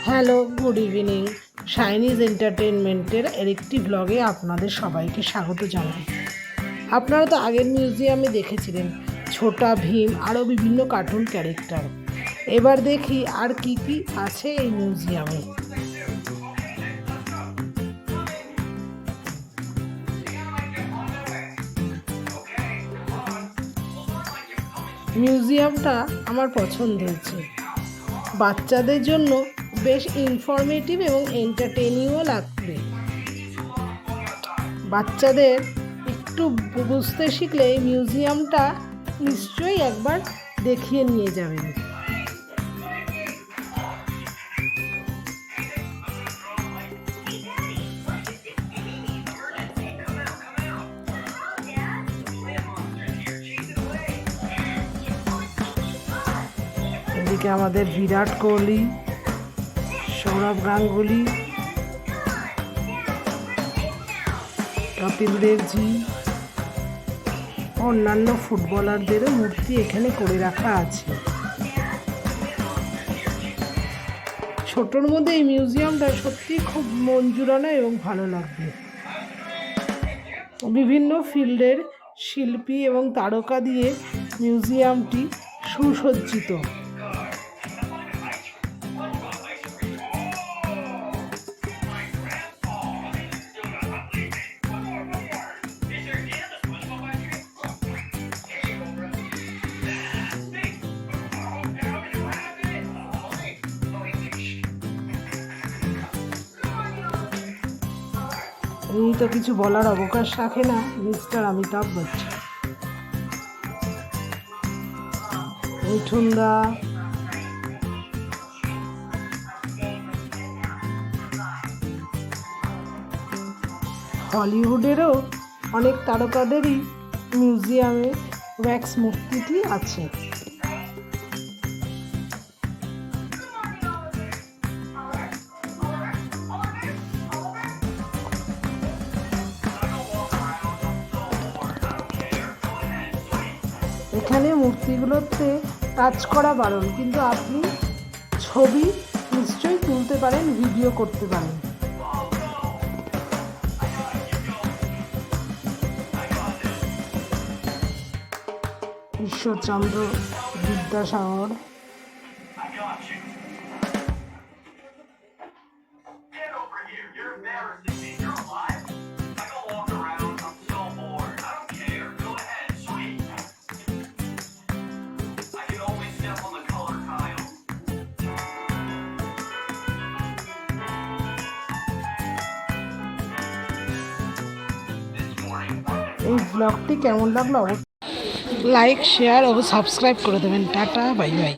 Hello, good evening. শাইনিজ এন্টারটেনমেন্টের আরেকটি ব্লগে আপনাদের সবাইকে স্বাগত জানাই। আপনারা তো আগের মিউজিয়ামে দেখেছিলেন ছোটা ভীম, আরও বিভিন্ন কার্টুন ক্যারেক্টার। এবার দেখি আর কি কি আছে এই মিউজিয়ামে। মিউজিয়ামটা আমার পছন্দ হয়েছে। বাচ্চাদের জন্য বেশ ইনফরমেটিভ এবং এন্টারটেইনিংও লাগবে। বাচ্চাদের একটু বুঝতে শিখলে এই মিউজিয়ামটা নিশ্চয়ই একবার দেখিয়ে নিয়ে যাবেন। এদিকে আমাদের বিরাট কোহলি, সৌরভ গাঙ্গুলি, কপিল দেবজি, অন্যান্য ফুটবলারদেরও মূর্তি এখানে করে রাখা আছে। ছোটোর মধ্যে এই মিউজিয়ামটা সত্যি খুব মন জুড়ানো এবং ভালো লাগবে। বিভিন্ন ফিল্ডের শিল্পী এবং তারকা দিয়ে মিউজিয়ামটি সুসজ্জিত। উনি তো কিছু বলার অবকাশ রাখে না, মিস্টার অমিতাভ বচ্চন। মিঠুনদা, হলিউডেরও অনেক তারকাদেরই মিউজিয়ামে ওয়্যাক্স মূর্তিটি আছে। এখানে মূর্তিগুলোতে টাচ করা বারণ, কিন্তু আপনি ছবি নিশ্চয়ই তুলতে পারেন, ভিডিও করতে পারেন। ঈশ্বরচন্দ্র বিদ্যাসাগর, এই ব্লগটি কেমন লাগলো অবশ্যই লাইক, শেয়ার ও সাবস্ক্রাইব করে দেবেন। Tata, bye bye.